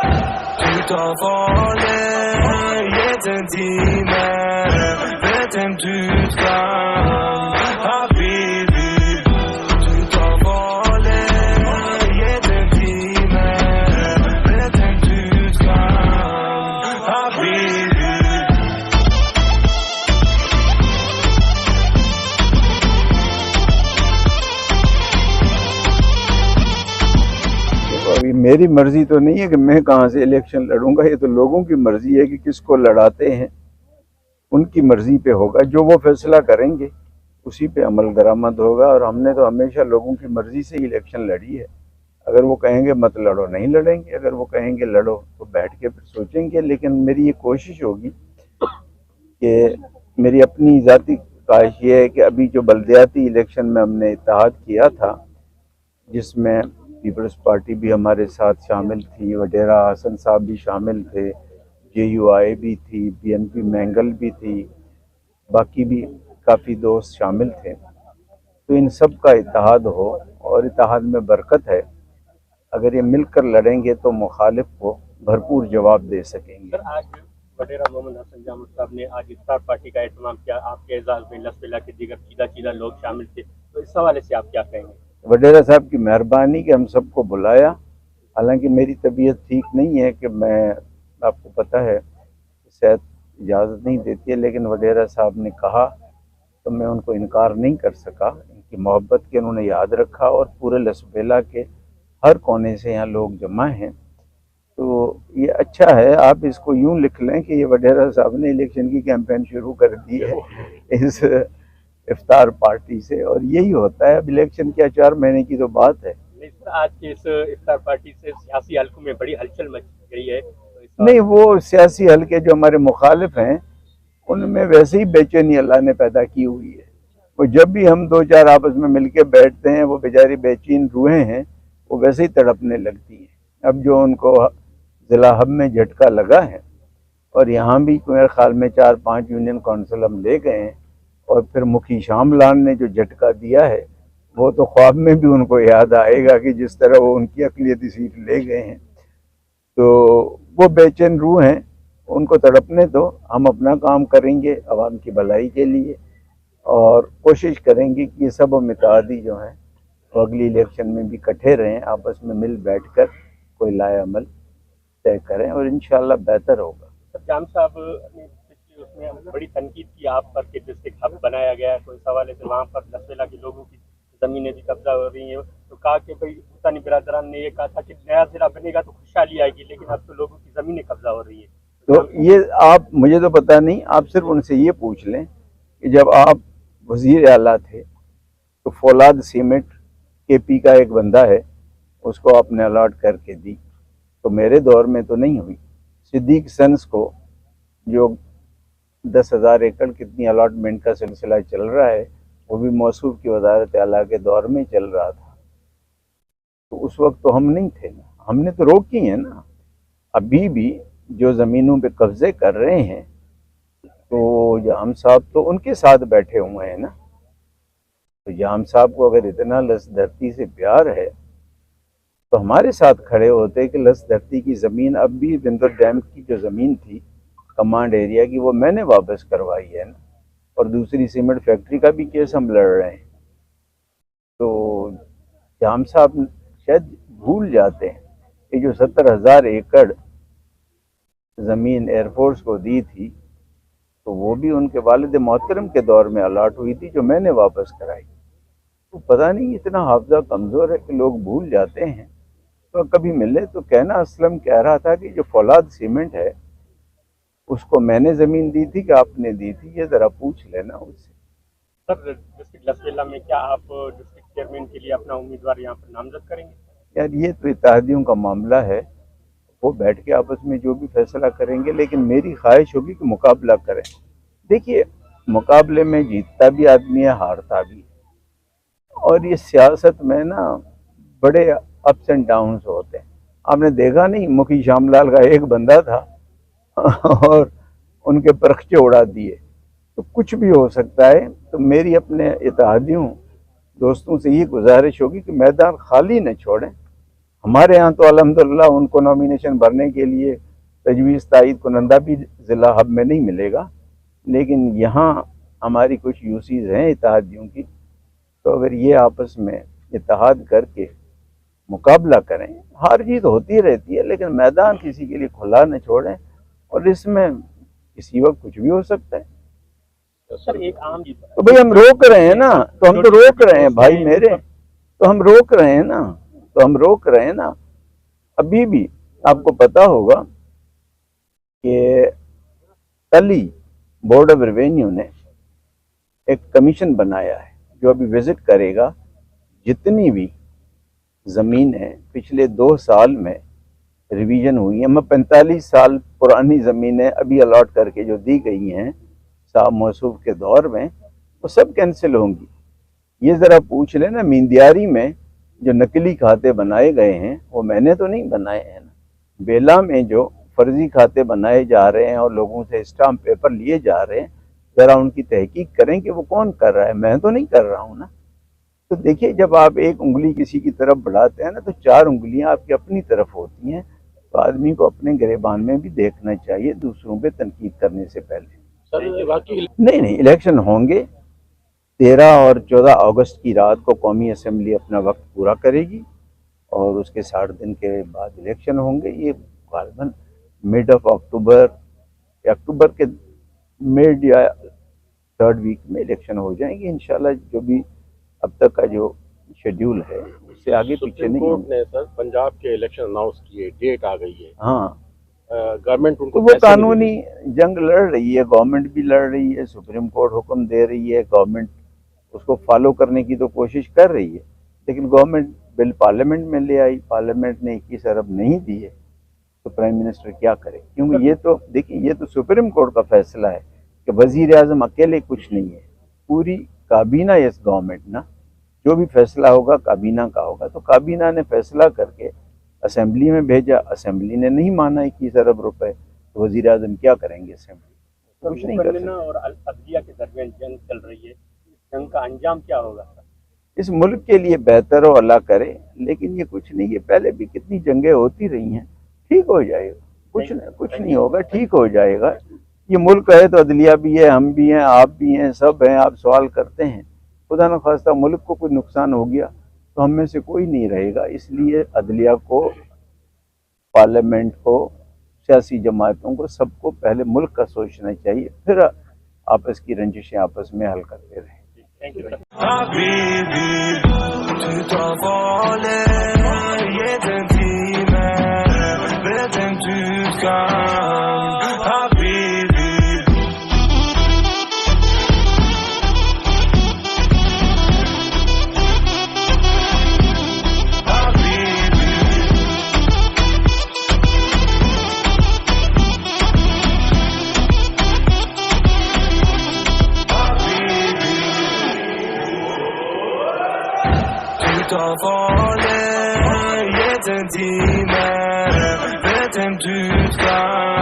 Utav alle jeden timen vet en utgang, habibi. Utav alle jeden timen vet en utgang, habibi. ابھی میری مرضی تو نہیں ہے کہ میں کہاں سے الیکشن لڑوں گا، یہ تو لوگوں کی مرضی ہے کہ کس کو لڑاتے ہیں، ان کی مرضی پہ ہوگا، جو وہ فیصلہ کریں گے اسی پہ عمل درآمد ہوگا۔ اور ہم نے تو ہمیشہ لوگوں کی مرضی سے ہی الیکشن لڑی ہے۔ اگر وہ کہیں گے مت لڑو، نہیں لڑیں گے، اگر وہ کہیں گے لڑو تو بیٹھ کے پھر سوچیں گے۔ لیکن میری یہ کوشش ہوگی کہ میری اپنی ذاتی خواہش یہ ہے کہ ابھی جو بلدیاتی الیکشن میں ہم نے اتحاد کیا تھا، جس میں پیپلز پارٹی بھی ہمارے ساتھ شامل تھی، وڈیرا حسن صاحب بھی شامل تھے، جے یو آئی بھی تھی، بی این پی مینگل بھی تھی، باقی بھی کافی دوست شامل تھے، تو ان سب کا اتحاد ہو اور اتحاد میں برکت ہے۔ اگر یہ مل کر لڑیں گے تو مخالف کو بھرپور جواب دے سکیں گے۔ سر، آج وڈیرا محمد حسن جامع صاحب نے آج افطار پارٹی کا اہتمام کیا، آپ کے اعزاز میں لسبیلا کے دیگر چیدہ لوگ شامل تھے، تو اس حوالے سے آپ کیا کہیں گے؟ وڈیرا صاحب کی مہربانی کہ ہم سب کو بلایا، حالانکہ میری طبیعت ٹھیک نہیں ہے، کہ میں آپ کو پتہ ہے صحت اجازت نہیں دیتی ہے، لیکن وڈیرا صاحب نے کہا تو میں ان کو انکار نہیں کر سکا۔ ان کی محبت کے انہوں نے یاد رکھا، اور پورے لسبیلا کے ہر کونے سے یہاں لوگ جمع ہیں، تو یہ اچھا ہے۔ آپ اس کو یوں لکھ لیں کہ یہ وڈیرا صاحب نے الیکشن کی کیمپین شروع کر دی ہے اس افطار پارٹی سے، اور یہی ہوتا ہے۔ اب الیکشن کیا 4 مہینے کی تو بات ہے۔ آج کے اس افطار پارٹی سے سیاسی حلقوں میں بڑی ہلچل مچ گئی ہے۔ نہیں، وہ سیاسی حلقے جو ہمارے مخالف ہیں ان میں ویسے ہی بے چینی اللہ نے پیدا کی ہوئی ہے۔ وہ جب بھی ہم 2-4 آپس میں مل کے بیٹھتے ہیں، وہ بیچاری بے چین روحیں ہیں، وہ ویسے ہی تڑپنے لگتی ہیں۔ اب جو ان کو ضلع ہب میں جھٹکا لگا ہے، اور یہاں بھی میرے خیال میں 4-5 یونین کونسل ہم لے گئے ہیں، اور پھر مکھی شام لال نے جو جھٹکا دیا ہے وہ تو خواب میں بھی ان کو یاد آئے گا کہ جس طرح وہ ان کی اقلیتی سیٹ لے گئے ہیں۔ تو وہ بے چین روح ہیں، ان کو تڑپنے دو، ہم اپنا کام کریں گے عوام کی بھلائی کے لیے، اور کوشش کریں گے کہ یہ سب اتحادی جو ہیں وہ اگلی الیکشن میں بھی اکٹھے رہیں، آپس میں مل بیٹھ کر کوئی لائے عمل طے کریں، اور انشاءاللہ بہتر ہوگا۔ جام صاحب نے پچھلے اس میں بڑی تنقید کی آپ پر کہ ڈسٹرکٹ ہب بنایا گیا ہے، تو اس حوالے سے وہاں پر لسبیلا کے لوگوں کی زمینیں بھی قبضہ ہو رہی ہیں، تو کہا کہ بھائی مستانی برادران نے یہ کہا تھا کہ نیا ضلع بنے گا تو خوشحالی آئے گی، لیکن اب تو لوگوں کی زمینیں قبضہ ہو رہی ہیں۔ تو یہ آپ، مجھے تو پتہ نہیں، آپ صرف ان سے یہ پوچھ لیں کہ جب آپ وزیر اعلیٰ تھے تو فولاد سیمنٹ کے پی کا ایک بندہ ہے، اس کو آپ نے الاٹ کر کے دی، تو میرے دور میں تو نہیں ہوئی۔ صدیق سنس کو جو 10,000 ایکڑ کتنی الاٹمنٹ کا سلسلہ چل رہا ہے، وہ بھی موصوف کی وزارت اعلیٰ کے دور میں چل رہا تھا، تو اس وقت تو ہم نہیں تھے نا، ہم نے تو روکی ہیں نا۔ ابھی بھی جو زمینوں پہ قبضے کر رہے ہیں تو جام صاحب تو ان کے ساتھ بیٹھے ہوئے ہیں نا۔ تو جام صاحب کو اگر اتنا لس دھرتی سے پیار ہے تو ہمارے ساتھ کھڑے ہوتے کہ لس دھرتی کی زمین، اب بھی بندر ڈیم کی جو زمین تھی کمانڈ ایریا کی، وہ میں نے واپس کروائی ہے نا، اور دوسری سیمنٹ فیکٹری کا بھی کیس ہم لڑ رہے ہیں۔ تو جام صاحب شاید بھول جاتے ہیں کہ جو 70,000 ایکڑ زمین ایئر فورس کو دی تھی تو وہ بھی ان کے والد محترم کے دور میں الاٹ ہوئی تھی، جو میں نے واپس کرائی۔ تو پتہ نہیں اتنا حافظہ کمزور ہے کہ لوگ بھول جاتے ہیں۔ تو کبھی ملے تو کہنا اسلم کہہ رہا تھا کہ جو فولاد سیمنٹ ہے اس کو میں نے زمین دی تھی کہ آپ نے دی تھی، یہ ذرا پوچھ لینا اس سے۔ سر، ڈسٹرکٹ لسبیلا میں کیا آپ ڈسٹرکٹ چیئرمین کے لیے اپنا امیدوار یہاں پر نامزد کریں گے؟ یار یہ تو اتحادیوں کا معاملہ ہے، وہ بیٹھ کے آپس میں جو بھی فیصلہ کریں گے، لیکن میری خواہش ہوگی کہ مقابلہ کریں۔ دیکھیے، مقابلے میں جیتتا بھی آدمی ہے، ہارتا بھی ہے، اور یہ سیاست میں نا بڑے اپس اینڈ ڈاؤنز ہوتے ہیں۔ آپ نے دیکھا نہیں، مکھی شام لال کا ایک بندہ تھا اور ان کے پرخچے اڑا دیے، تو کچھ بھی ہو سکتا ہے۔ تو میری اپنے اتحادیوں دوستوں سے یہ گزارش ہوگی کہ میدان خالی نہ چھوڑیں، ہمارے ہاں تو الحمدللہ ان کو نامینیشن بھرنے کے لیے تجویز تائید کنندہ بھی ضلع ہب میں نہیں ملے گا، لیکن یہاں ہماری کچھ یوسیز ہیں اتحادیوں کی، تو اگر یہ آپس میں اتحاد کر کے مقابلہ کریں، ہار جیت ہوتی رہتی ہے لیکن میدان کسی کے لیے کھلا نہ چھوڑیں، اور اس میں کسی وقت کچھ بھی ہو سکتا ہے۔ سر ایک عام تو بھائی ہم روک رہے ہیں نا، تو ہم تو روک رہے ہیں بھائی میرے، تو ہم روک رہے ہیں نا، تو ہم روک رہے ہیں نا۔ ابھی بھی آپ کو پتا ہوگا کہ کل ہی بورڈ آف ریونیو نے ایک کمیشن بنایا ہے جو ابھی وزٹ کرے گا جتنی بھی زمین ہے پچھلے 2 سال میں ریویژن ہوئی ہیں۔ میں 45 سال پرانی زمینیں ابھی الاٹ کر کے جو دی گئی ہیں صاحب موصوف کے دور میں، وہ سب کینسل ہوں گی۔ یہ ذرا پوچھ لیں نا، میندیاری میں جو نقلی کھاتے بنائے گئے ہیں وہ میں نے تو نہیں بنائے ہیں نا، بیلا میں جو فرضی کھاتے بنائے جا رہے ہیں اور لوگوں سے اسٹامپ پیپر لیے جا رہے ہیں، ذرا ان کی تحقیق کریں کہ وہ کون کر رہا ہے، میں تو نہیں کر رہا ہوں نا۔ تو دیکھیے جب آپ ایک انگلی کسی کی طرف بڑھاتے ہیں نا تو 4 انگلیاں آپ کی اپنی طرف ہوتی ہیں، تو آدمی کو اپنے گریبان میں بھی دیکھنا چاہیے دوسروں پہ تنقید کرنے سے پہلے۔ نہیں الیکشن ہوں گے، 13 اور 14 اگست کی رات کو قومی اسمبلی اپنا وقت پورا کرے گی اور اس کے 60 دن کے بعد الیکشن ہوں گے۔ یہ غالباً مڈ آف اکتوبر یا اکتوبر کے مڈ یا 3rd ویک میں الیکشن ہو جائیں گے انشاءاللہ۔ جو بھی اب تک کا جو شیڈیول ہے اس سے آگے پیچھے نہیں کورٹ نے سر پنجاب کے الیکشن اناؤنس کیے، ڈیٹ آ گئی ہے، ہاں گورنمنٹ ان کو وہ قانونی جنگ لڑ رہی ہے، گورنمنٹ بھی لڑ رہی ہے، سپریم کورٹ حکم دے رہی ہے، گورنمنٹ اس کو فالو کرنے کی تو کوشش کر رہی ہے، لیکن گورنمنٹ بل پارلیمنٹ میں لے آئی، پارلیمنٹ نے 21 ارب نہیں دیے، تو پرائم منسٹر کیا کرے؟ کیونکہ یہ تو دیکھیں یہ تو سپریم کورٹ کا فیصلہ ہے کہ وزیر اعظم اکیلے کچھ نہیں ہے، پوری کابینہ اس گورنمنٹ نا، جو بھی فیصلہ ہوگا کابینہ کا ہوگا، تو کابینہ نے فیصلہ کر کے اسمبلی میں بھیجا، اسمبلی نے نہیں مانا 21 ارب روپے، تو وزیر اعظم کیا کریں گے؟ اسمبلی کچھ نہیں کر سکتے۔ اور عدلیہ کے درمیان جنگ چل رہی ہے، اس جنگ کا انجام کیا ہوگا؟ اس ملک کے لیے بہتر ہو اللہ کرے، لیکن یہ کچھ نہیں، یہ پہلے بھی کتنی جنگیں ہوتی رہی ہیں، ٹھیک ہو جائے گا، کچھ نہیں ہوگا، ٹھیک ہو جائے گا۔ یہ ملک ہے تو عدلیہ بھی ہے، ہم بھی ہیں، آپ بھی ہیں، سب ہیں، آپ سوال کرتے ہیں، خدا نخواستہ ملک کو کوئی نقصان ہو گیا تو ہم میں سے کوئی نہیں رہے گا۔ اس لیے عدلیہ کو، پارلیمنٹ کو، سیاسی جماعتوں کو، سب کو پہلے ملک کا سوچنا چاہیے، پھر آپس کی رنجشیں آپس میں حل کرتے رہیں۔ حبیبی تو تا فاله یه تنتیمه بتن توت کن حبیبی تا فاله یه تنتیمه بتن توت کن